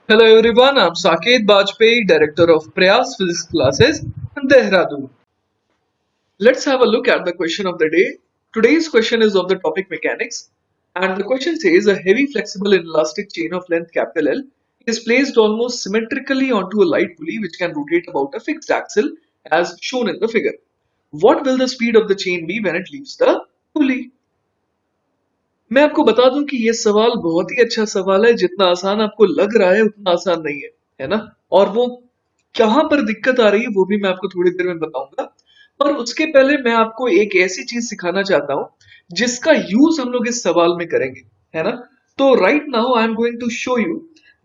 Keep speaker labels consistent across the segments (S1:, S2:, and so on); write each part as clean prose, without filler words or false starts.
S1: Hello everyone, I'm Saket Bajpayee, Director of Prayas Physics Classes, Dehradun. Let's have a look at the question of the day. Today's question is of the topic mechanics, and the question says a heavy flexible inelastic chain of length capital L is placed almost symmetrically onto a light pulley which can rotate about a fixed axle as shown in the figure. What will the speed of the chain be when it leaves the pulley? मैं आपको बता दूं कि ये सवाल बहुत ही अच्छा सवाल है। जितना आसान आपको लग रहा है उतना आसान नहीं है ना। और वो कहाँ पर दिक्कत आ रही है वो भी मैं आपको थोड़ी देर में बताऊंगा। और उसके पहले मैं आपको एक ऐसी चीज सिखाना चाहता हूँ जिसका यूज हम लोग इस सवाल में करेंगे, है ना। तो right now I am going to show you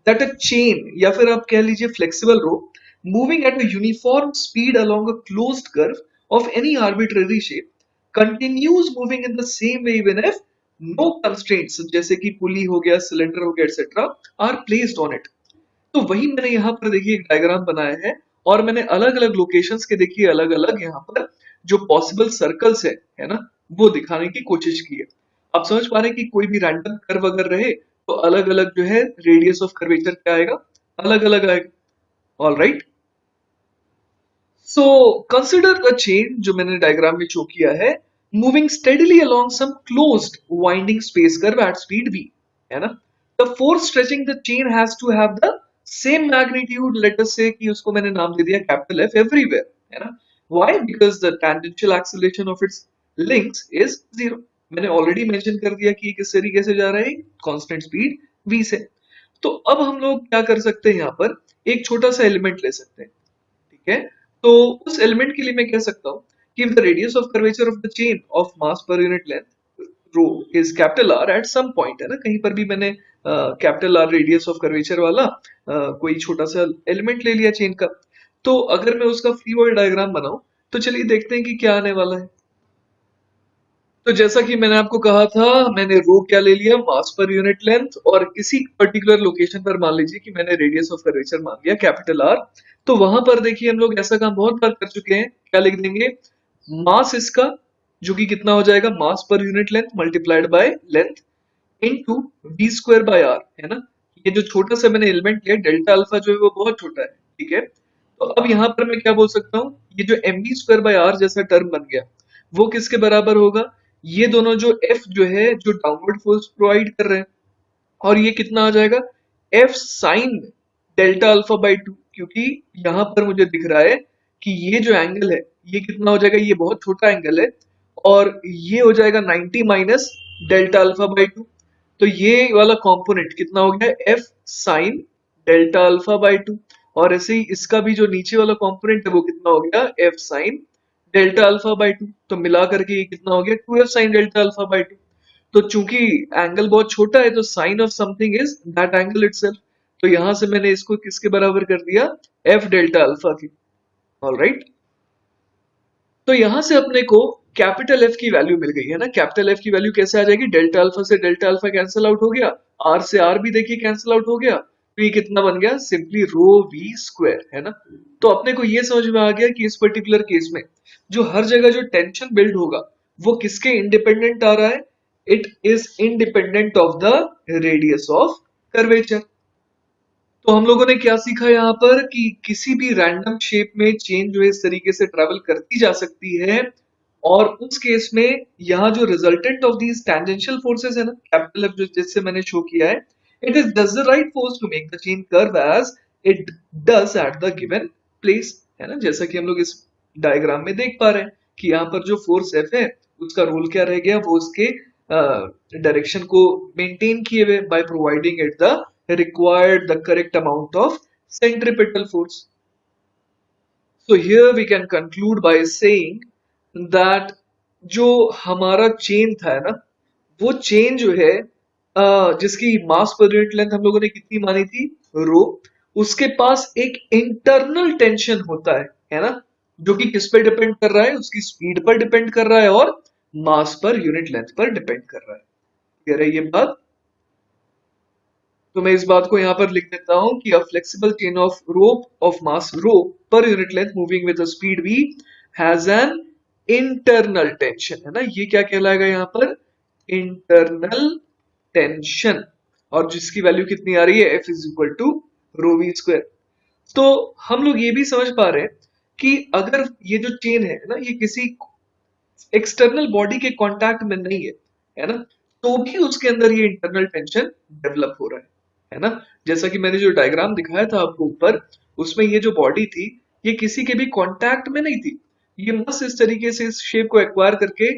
S1: that a chain या फिर आप कह लीजिए flexible rope moving at a uniform speed along a closed curve of any arbitrary shape continues moving in the same way even if no constraints जैसे कि पुली हो गया, cylinder हो गया, etcetera are placed on it. तो वही मैंने यहाँ पर देखिए एक डायग्राम बनाया है और मैंने अलग अलग लोकेशंस के देखिए अलग अलग यहाँ पर जो पॉसिबल सर्कल्स है ना, वो दिखाने की कोशिश की है। आप समझ पा रहे हैं कि कोई भी रैंडम कर्व अगर रहे तो अलग अलग जो है रेडियस ऑफ कर्वेचर क्या आएगा, अलग अलग आएगा। All right, so consider a chain जो मैंने डायग्राम में शो किया है moving steadily along some closed winding space curve at speed v, है ना। The force stretching the chain has to have the same magnitude, let us say कि उसको मैंने नाम दे दिया कैपिटल F एवरीवेयर, है ना। Why? Because the tangential acceleration of its links is zero. मैंने ऑलरेडी मेंशन कर दिया कि किस तरीके से जा रहा है, कांस्टेंट स्पीड v से। तो अब हम लोग क्या कर सकते हैं, यहाँ पर एक छोटा सा एलिमेंट ले सकते हैं, ठीक है। तो उस एलिमेंट के लिए मैं कह सकता हूँ कि the radius of curvature of the chain of mass पर unit length rho is capital R at some point, है ना। कहीं पर भी मैंने capital R radius of curvature वाला कोई छोटा सा एलिमेंट ले लिया चेन का। तो अगर मैं उसका फ्री बॉडी डायग्राम बनाऊं तो चलिए देखते हैं कि क्या आने वाला है। तो जैसा कि मैंने आपको कहा था, मैंने रो क्या ले लिया, मास पर यूनिट लेंथ, और किसी पर्टिकुलर लोकेशन पर मान लीजिए कि मैंने रेडियस ऑफ कर्वेचर मान लिया कैपिटल आर। तो वहां पर देखिए हम लोग ऐसा काम बहुत बार कर चुके हैं, क्या लिख देंगे, मास इसका जो कि कितना हो जाएगा, मास पर unit length multiplied by length into v square by r, है ना। ये जो छोटा सा मैंने एलिमेंट लिया डेल्टा अल्फा जो है वो बहुत छोटा है, ठीक है। तो अब यहाँ पर मैं क्या बोल सकता हूँ, ये जो M V square by R जैसा टर्म बन गया वो किसके बराबर होगा, ये दोनों जो एफ जो है जो डाउनवर्ड फोर्स प्रोवाइड कर रहे हैं, और ये कितना आ जाएगा, F sine delta alpha by to, क्योंकि यहाँ पर मुझे दिख रहा है कि ये जो एंगल है ये कितना हो जाएगा, ये बहुत छोटा एंगल है, और ये हो जाएगा 90 minus delta alpha by two. तो ये वाला कंपोनेंट कितना हो गया, F sine delta alpha by to. और ऐसे ही इसका भी जो नीचे वाला कंपोनेंट है वो कितना हो गया, F sine delta alpha by two. तो मिला करके ये कितना हो गया, two F sine delta alpha by two. तो चूंकि एंगल बहुत छोटा है तो sine of something is that angle itself. तो यहां से मैंने इसको किसके बराबर कर दिया, एफ डेल्टा अल्फा की। ऑल राइट, तो यहां से अपने को कैपिटल एफ की वैल्यू मिल गई है ना। कैपिटल एफ की वैल्यू कैसे आ जाएगी, डेल्टा अल्फा से डेल्टा अल्फा कैंसिल आउट हो गया, आर से आर भी देखिए कैंसिल आउट हो गया, तो ये कितना बन गया, सिंपली रो वी स्क्वायर, है ना। तो अपने को ये समझ में आ गया कि इस पर्टिकुलर केस में जो हर जगह जो टेंशन बिल्ड होगा वो किसके इंडिपेंडेंट आ रहा है, it is independent of the radius of curvature. तो हम लोगों ने क्या सीखा यहाँ पर कि किसी भी रैंडम शेप में चेन जो है इस तरीके से ट्रेवल करती जा सकती है, और उस केस में यहाँ जो resultant of these tangential forces है ना, कैपिटल एफ जो जिससे मैंने शो किया है, it is does the right force to make the chain curve as it does at the given place, है ना। जैसा कि हम लोग इस डायग्राम में देख पा रहे हैं कि यहाँ पर जो फोर्स एफ है उसका रोल क्या रह गया, वो उसके डायरेक्शन को मेंटेन किए हुए by providing it the required the correct amount of centripetal force. So here we can conclude by saying that जो हमारा चेन था, है ना, वो चेन जो है जिसकी मास पर यूनिट लेंथ हम लोगों ने कितनी मानी थी, रो, उसके पास एक इंटरनल टेंशन होता है ना, जो कि किस पर डिपेंड कर रहा है, उसकी स्पीड पर डिपेंड कर रहा है और मास पर यूनिट लेंथ पर डिपेंड कर रहा है। क्लियर है ये बात? तो मैं इस बात को यहाँ पर लिख देता हूं कि a flexible chain of rope of mass rho per unit length moving with speed v has an internal tension, है ना। ये क्या कहलाएगा यहाँ पर, इंटरनल टेंशन, और जिसकी वैल्यू कितनी आ रही है, F is equal to rho v square. तो हम लोग ये भी समझ पा रहे हैं कि अगर ये जो चेन है ना, ये किसी एक्सटर्नल बॉडी के कांटेक्ट में नहीं है ना, तो भी उसके अंदर ये इंटरनल टेंशन डेवलप हो रहा है ना। जैसा कि मैंने जो डायग्राम दिखाया था आपको ऊपर, उसमें ये जो बॉडी थी, ये किसी के भी कांटेक्ट में नहीं थी। ये बस इस तरीके से इस शेप को एक्वायर करके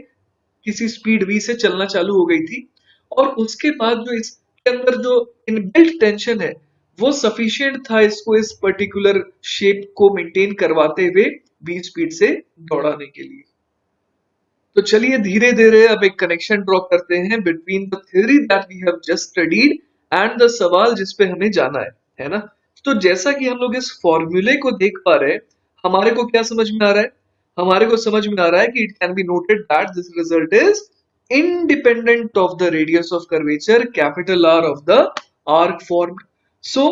S1: किसी स्पीड v से चलना चालू हो गई थी, और उसके बाद जो इसके अंदर जो इनबिल्ट टेंशन है, वो सफिशिएंट था इसको इस पर्टिकुलर शेप को मेंटेन करवाते हुए v स्पीड से दौड़ाने के लिए। तो चलिए धीरे धीरे अब एक कनेक्शन ड्रॉ करते हैं between the theory that we have just studied and the सवाल जिस पे हमें जाना है ना। तो जैसा कि हम लोग इस फॉर्मूले को देख पा रहे हैं, हमारे को क्या समझ में आ रहा है? हमारे को समझ में आ रहा है कि it can be noted that this result is independent of the radius of curvature capital R of the arc formed. So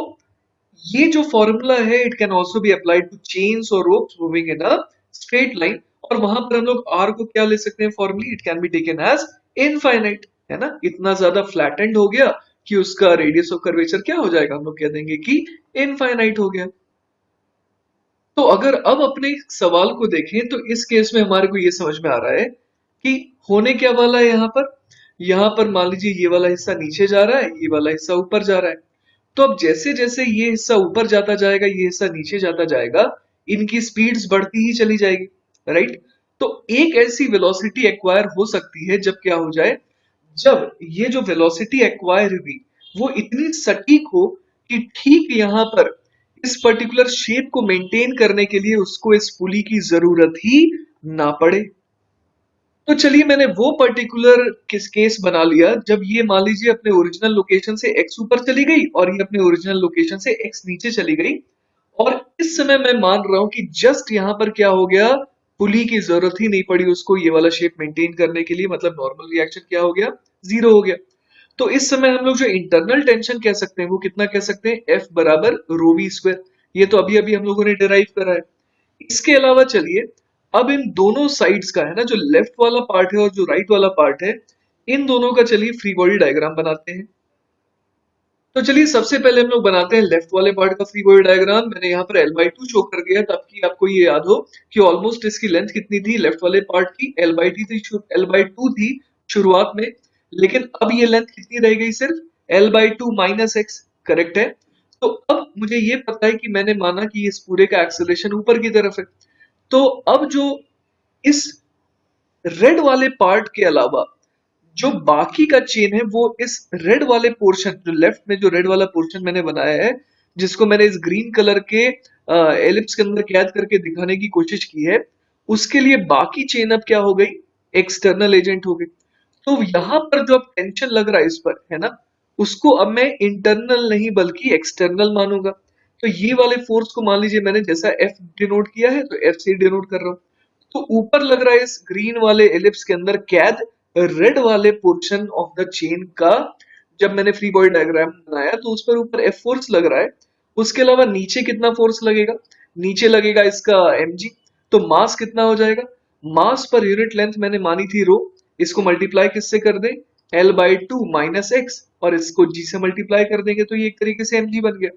S1: ये जो फॉर्मूला है it can also be applied to chains और ropes moving in a straight line, और वहां पर हम लोग are को क्या ले सकते हैं formally? It can be taken as infinite, है ना। इतना ज्यादा फ्लैटेंड हो गया कि उसका रेडियस ऑफ कर्वेचर क्या हो जाएगा? हम लोग कह देंगे कि इनफाइनाइट हो गया। तो अगर अब अपने सवाल को देखें तो इस केस में हमारे को ये समझ में आ रहा है कि होने क्या वाला है यहाँ पर मान लीजिए ये वाला हिस्सा नीचे जा रहा है, ये वाला हिस्सा ऊपर जा रहा है। तो अब जैसे जैसे ये हिस्सा ऊपर जाता जाएगा, ये हिस्सा नीचे जाता जाएगा, इनकी स्पीड्स बढ़ती ही चली जाएगी, राइट। तो एक ऐसी वेलोसिटी एक्वायर हो सकती है जब क्या हो जाए, जब ये जो वेलोसिटी एक्वायर हुई वो इतनी सटीक हो कि ठीक यहाँ पर इस पर्टिकुलर शेप को मेंटेन करने के लिए उसको इस पुली की जरूरत ही ना पड़े। तो चलिए मैंने वो पर्टिकुलर किस केस बना लिया जब ये मान लीजिए अपने ओरिजिनल लोकेशन से x ऊपर चली गई और ये अपने ओरिजिनल लोकेशन से x नीचे चली गई, और इस समय मैं मान रहा हूं कि जस्ट यहाँ पर क्या हो गया, पुली की जरूरत ही नहीं पड़ी उसको ये वाला शेप मेंटेन करने के लिए, मतलब नॉर्मल रिएक्शन क्या हो गया, जीरो हो गया। तो इस समय हम लोग जो इंटरनल टेंशन कह सकते हैं वो कितना कह सकते हैं, F बराबर रो वी स्क्वायर। ये तो अभी अभी हम लोगों ने डिराइव करा है। इसके अलावा चलिए अब इन दोनों साइड्स का है ना, जो लेफ्ट वाला पार्ट है और जो राइट वाला पार्ट है, इन दोनों का चलिए फ्री बॉडी डायग्राम बनाते हैं। तो चलिए सबसे पहले हम लोग बनाते हैं लेफ्ट वाले पार्ट का फ्री बॉडी डायग्राम। मैंने यहाँ पर L/2 शो कर दिया ताकि आपको ये याद हो कि ऑलमोस्ट इसकी लेंथ कितनी थी लेफ्ट वाले पार्ट की, L/2 थी शुरुआत में, लेकिन अब ये लेंथ कितनी रह गई, सिर्फ L/2 माइनस एक्स, करेक्ट है। तो अब मुझे ये पता है कि मैंने माना कि इस पूरे का एक्सेलरेशन ऊपर की तरफ है। तो अब जो इस रेड वाले पार्ट के अलावा जो बाकी का चेन है वो इस रेड वाले पोर्शन, जो लेफ्ट में जो रेड वाला पोर्शन मैंने बनाया है, जिसको मैंने इस ग्रीन कलर के एलिप्स के अंदर कैद करके दिखाने की कोशिश की है, उसके लिए बाकी चेन अब क्या हो गई, एक्सटर्नल एजेंट हो गई। तो यहां पर जो अब टेंशन लग रहा है इस पर, है ना, उसको अब मैं इंटरनल नहीं बल्कि एक्सटर्नल मानूंगा। तो ये वाले फोर्स को मान लीजिए मैंने जैसा एफ डिनोट किया है तो एफ से डिनोट कर रहा हूं। तो ऊपर लग रहा है इस ग्रीन वाले एलिप्स के अंदर कैद रेड वाले पोर्शन ऑफ द चेन का, जब मैंने फ्री बॉडी डायग्राम बनाया तो उस पर ऊपर एफ फोर्स लग रहा है। उसके अलावा नीचे कितना फोर्स लगेगा, नीचे लगेगा इसका mg। तो मास कितना हो जाएगा, मास पर यूनिट लेंथ मैंने मानी थी रो, इसको मल्टीप्लाई किससे कर दें, L/2 माइनस एक्स, और इसको g से मल्टीप्लाई कर देंगे तो ये एक तरीके से mg बन गया,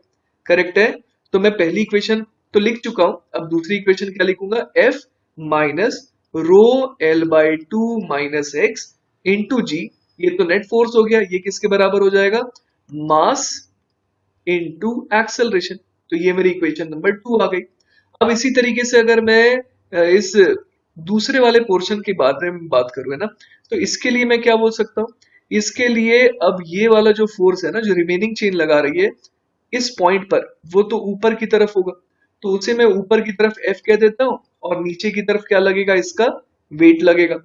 S1: करेक्ट है। तो मैं पहली इक्वेशन तो लिख चुका हूं, अब दूसरी इक्वेशन क्या लिखूंगा, f minus rho L/2 minus x into g. ये तो नेट फोर्स हो गया, ये किसके बराबर हो जाएगा, मास इंटू एक्सेलरेशन। तो ये मेरी इक्वेशन नंबर 2 आ गई। अब इसी तरीके से अगर मैं इस दूसरे वाले पोर्शन की बात करूं, है ना, तो इसके लिए मैं क्या बोल सकता हूं, इसके लिए अब ये वाला जो फोर्स है ना, जो रिमेनिंग चेन लगा रही है इस पॉइंट पर, वो तो ऊपर की तरफ होगा, तो उसे मैं ऊपर की तरफ F कह देता हूं, और नीचे की तरफ क्या लगेगा, इसका वेट लगेगा।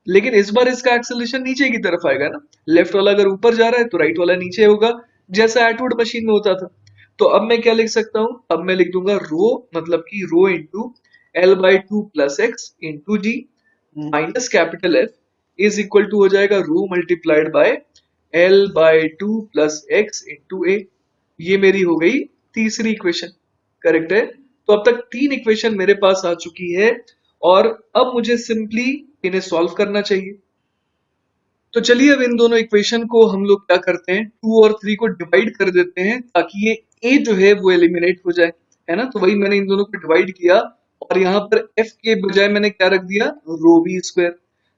S1: लेकिन इस बार इसका एक्सेलरेशन नीचे की तरफ आएगा ना, लेफ्ट वाला अगर ऊपर जा रहा है तो राइट वाला नीचे होगा, जैसा एटवुड मशीन में होता था। तो अब मैं क्या लिख सकता हूं, अब मैं लिख दूंगा रो, मतलब कि rho into L/2 plus x into g minus capital F is equal to हो जाएगा rho multiplied by L/2 plus x into a. ये मेरी हो गई तीसरी इक्वेशन, करेक्ट है। तो अब तक 3 इक्वेशन मेरे पास आ चुकी है, और अब मुझे सिंपली इन्हें सॉल्व करना चाहिए। तो चलिए अब इन दोनों इक्वेशन को हम लोग क्या करते हैं, 2 और 3 को डिवाइड कर देते हैं ताकि ये ए जो है वो एलिमिनेट हो जाए, है ना। तो वही मैंने इन दोनों को डिवाइड किया और यहाँ पर एफ के बजाय मैंने क्या रख दिया, रो वी स्क्वायर।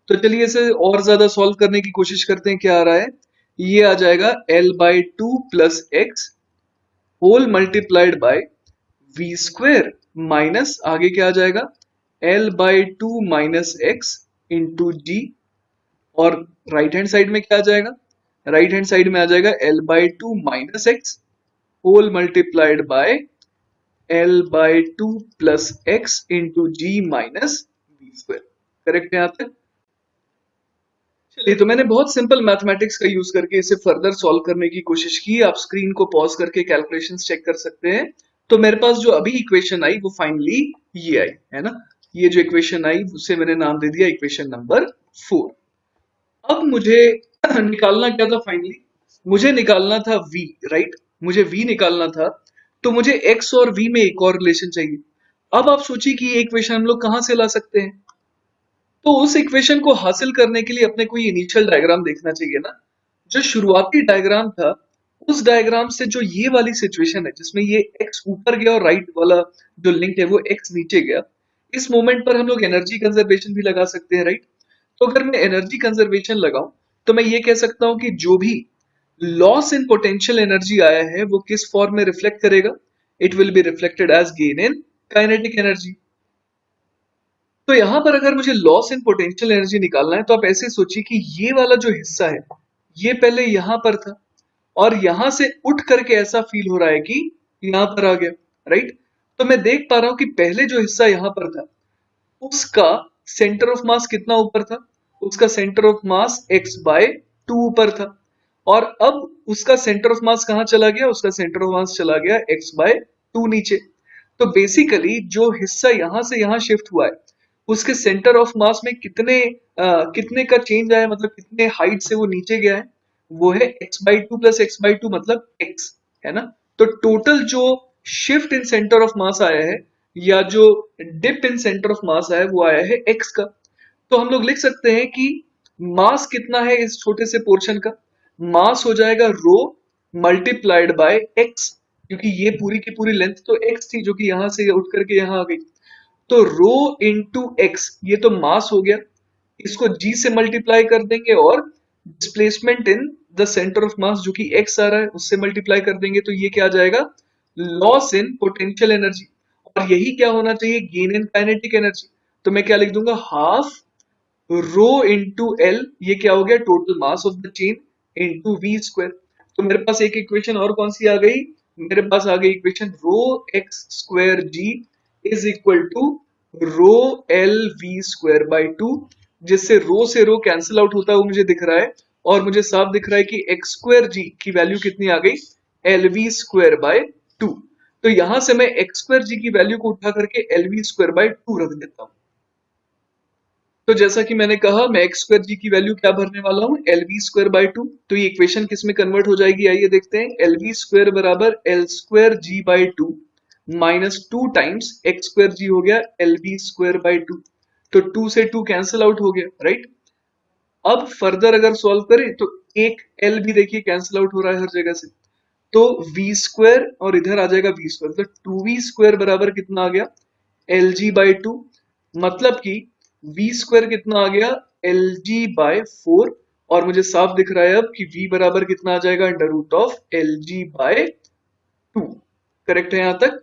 S1: तो चलिए इसे और ज्यादा सॉल्व करने की कोशिश करते हैं, क्या आ रहा है। ये आ जाएगा L by two plus x whole multiplied by v square minus आगे क्या आ जाएगा, L by two minus x into g. और राइट हैंड साइड में क्या आ जाएगा, राइट हैंड साइड में आ जाएगा L by two minus x whole multiplied by L by two plus x into g minus v square. Correct है यहाँ तक। चलिए तो मैंने बहुत सिंपल मैथमेटिक्स का यूज करके इसे फर्दर सॉल्व करने की कोशिश की। आप स्क्रीन को पॉज करके कैलकुलेशंस चेक कर सकते हैं। तो मेरे पास जो अभी इक्वेशन आई वो फाइनली ये आई, है ना। ये जो इक्वेशन आई उसे मैंने नाम दे दिया इक्वेशन नंबर 4। अब मुझे निकालना क्या था फाइनली, मुझे निकालना था v, राइट। मुझे v निकालना था, तो मुझे x और v में एक और रिलेशन चाहिए। अब आप सोचिए कि ये इक्वेशन हम लोग कहां से ला सकते हैं। तो उस इक्वेशन को हासिल करने के लिए अपने को ये इनिशियल डायग्राम देखना चाहिए ना। जो शुरुआती डायग्राम था, उस डायग्राम से जो ये वाली सिचुएशन है जिसमें ये x ऊपर गया और राइट वाला जो लिंक है वो x नीचे गया, इस मोमेंट पर हम लोग एनर्जी कंजर्वेशन भी लगा सकते हैं, राइट। तो अगर मैं एनर्जी कंजर्वेशन लगाऊं तो मैं ये कह सकता हूं कि जो भी लॉस इन पोटेंशियल एनर्जी आया है वो किस फॉर्म में रिफ्लेक्ट करेगा, it will be reflected as gain in kinetic energy. तो यहां पर अगर मुझे लॉस इन पोटेंशियल एनर्जी निकालना है तो आप ऐसे सोचिए कि ये वाला जो हिस्सा है ये पहले यहां पर था और यहां से उठ करके ऐसा फील हो रहा है कि यहां पर आ गया, राइट। तो मैं देख पा रहा हूं कि पहले जो हिस्सा यहां पर था उसका सेंटर ऑफ मास कितना ऊपर था, उसका centre of mass x by two ऊपर था। और अब उसका सेंटर ऑफ मास कहां चला गया, उसका सेंटर ऑफ मास चला गया x बाय टू नीचे। तो बेसिकली जो हिस्सा यहां से यहां शिफ्ट हुआ है उसके सेंटर ऑफ मास में कितने का चेंज आया, मतलब कितने हाइट से वो नीचे गया है, वो है x by two plus x by two मतलब x, है ना। तो टोटल जो shift in centre of mass आया है या जो dip in centre of mass आया है वो आया है x का। तो हम लोग लिख सकते हैं कि मास कितना है इस छोटे से पोर्शन का, मास हो जाएगा रो मल्टीप्लाइड बाय x, क्योंकि ये पूरी की पूरी लेंथ तो x थी जो कि यहां से उठ करके यहां आ गई। तो रो इंटू एक्स ये तो मास हो गया, इसको g से मल्टीप्लाई कर देंगे और displacement in the centre of मास जो कि x आ रहा है उससे मल्टीप्लाई कर देंगे तो ये क्या आ जाएगा, लॉस इन पोटेंशियल एनर्जी। और यही क्या होना चाहिए, गेन इन काइनेटिक एनर्जी। तो मैं क्या लिख दूंगा, हाफ रो इंटू एल, ये क्या हो गया, total mass of the chain into v square. तो मेरे पास एक इक्वेशन और कौन सी आ गई, मेरे पास आ गई equation rho x square g is equal to rho L v square by two, जिससे रो से रो कैंसिल आउट होता हुआ मुझे दिख रहा है और मुझे साफ दिख रहा है कि एक्स स्क्वायर जी की वैल्यू कितनी आ गई, L v square by two. तो यहां से मैं एक्स स्क्वायर जी की वैल्यू को उठा करके L v square by to रख देता हूं। तो जैसा कि मैंने कहा मैं एक्स स्क्वायर जी की वैल्यू क्या भरने वाला हूँ, L v square by two. तो ये इक्वेशन किस में कन्वर्ट हो जाएगी, आइए देखते हैं। एल वी स्क्वायर बराबर L square g by two minus two times x square g हो गया L v square by two. तो टू से टू कैंसिल आउट हो गया, राइट। अब फर्दर अगर सॉल्व करें तो एक एल भी देखिए कैंसिल आउट हो रहा है हर जगह से। तो वी स्क्वायर और इधर आ जाएगा वी स्क्वायर, तो टू वी स्क्वायर बराबर कितना आ गया, एल जी बाई टू। मतलब कि वी स्क्वायर कितना आ गया, एल जी बाय फोर। और मुझे साफ दिख रहा है अब कि v बराबर कितना आ जाएगा, under root of L g by two. Correct है यहां तक।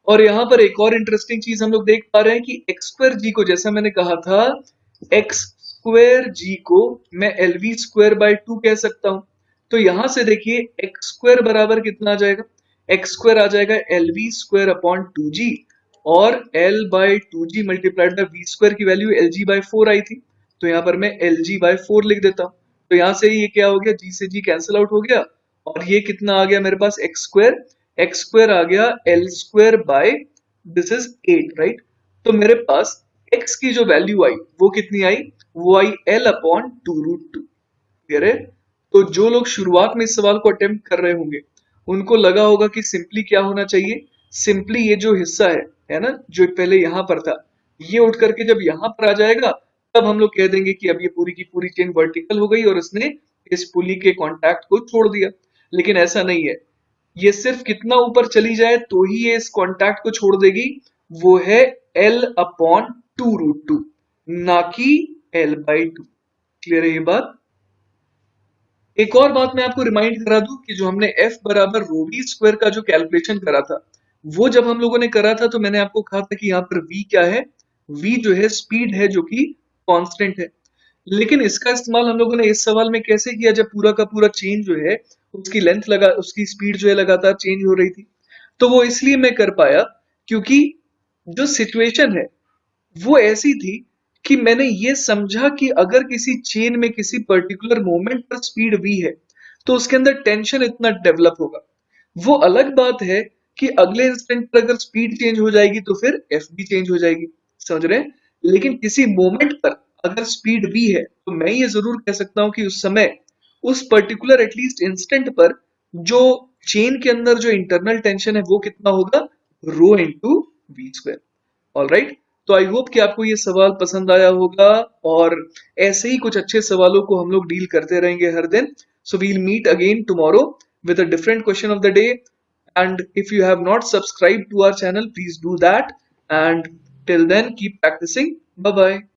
S1: और यहां पर एक और इंटरेस्टिंग चीज हम लोग देख पा रहे हैं कि एक्स स्क्वायर जी को, जैसा मैंने कहा था, एक्स स्क्वायर जी को मैं L v square by to कह सकता हूं। तो यहां से देखिए एक्स स्क्वायर बराबर कितना आ जाएगा, एक्स स्क्वायर आ जाएगा L v square upon two g और L by two g multiplied by v square की value L g by four आई थी, तो यहाँ पर मैं एल जी बाय फोर लिख देता हूँ। तो यहाँ से ये क्या हो गया, जी से जी कैंसिल आउट हो गया और ये कितना आ गया मेरे पास, एक्स स्क्वायर आ गया L square by this is eight, right. तो मेरे पास x की जो वैल्यू आई वो कितनी आई, वो आई L upon two root two. Clear है। तो जो लोग शुरुआत में इस सवाल को अटेम्प्ट कर रहे होंगे उनको लगा होगा कि सिंपली क्या होना चाहिए, सिंपली ये जो हिस्सा है ना, जो पहले यहां पर था, ये उठ करके जब यहां पर आ जाएगा तब हम लोग कह देंगे कि अब ये पूरी की पूरी चेन वर्टिकल हो गई और इसने इस पुली के कांटेक्ट को छोड़ दिया। लेकिन ऐसा नहीं है, ये सिर्फ कितना ऊपर चली जाए तो ही ये इस कॉन्टैक्ट को छोड़ देगी, वो है L/2√2, ना कि L/2। क्लियर है ये बात? एक और बात मैं आपको रिमाइंड करा दूं कि जो हमने F बराबर रो वी स्क्वायर का जो कैलकुलेशन करा था, वो जब हम लोगों ने करा था तो मैंने आपको कहा था कि यहाँ पर V क्या है? V जो है स्पीड है जो कि कांस्टेंट है। लेकिन इसका इस्तेमाल हम लोगों ने इस सवाल में कैसे किया जब पूरा का पूरा चेन जो है उसकी लेंथ लगा उसकी स्पीड जो है लगातार चेंज हो रही थी। तो वो इसलिए मैं कर पाया क्योंकि जो सिचुएशन है वो ऐसी थी कि मैंने ये समझा कि अगर किसी चेन में किसी पर्टिकुलर मोमेंट पर स्पीड v है तो उसके अंदर टेंशन इतना डेवलप होगा। वो अलग बात है कि अगले इंस्टेंट पर अगर स्पीड चेंज हो जाएगी तो फिर एफ भी चेंज हो जाएगी। समझ रहे हैं? लेकिन किसी मोमेंट पर अगर स्पीड v है तो मैं ये जरूर कह सकता हूं कि उस समय उस पर्टिकुलर एटलीस्ट इंस्टेंट पर जो चेन के अंदर जो इंटरनल टेंशन है वो कितना होगा? Rho into v square. Alright, तो आई होप कि आपको ये सवाल पसंद आया होगा और ऐसे ही कुछ अच्छे सवालों को हम लोग डील करते रहेंगे हर दिन। So we'll meet again tomorrow with a different question of the day, and if you have not subscribed to our channel please do that, and till then keep practicing. Bye bye.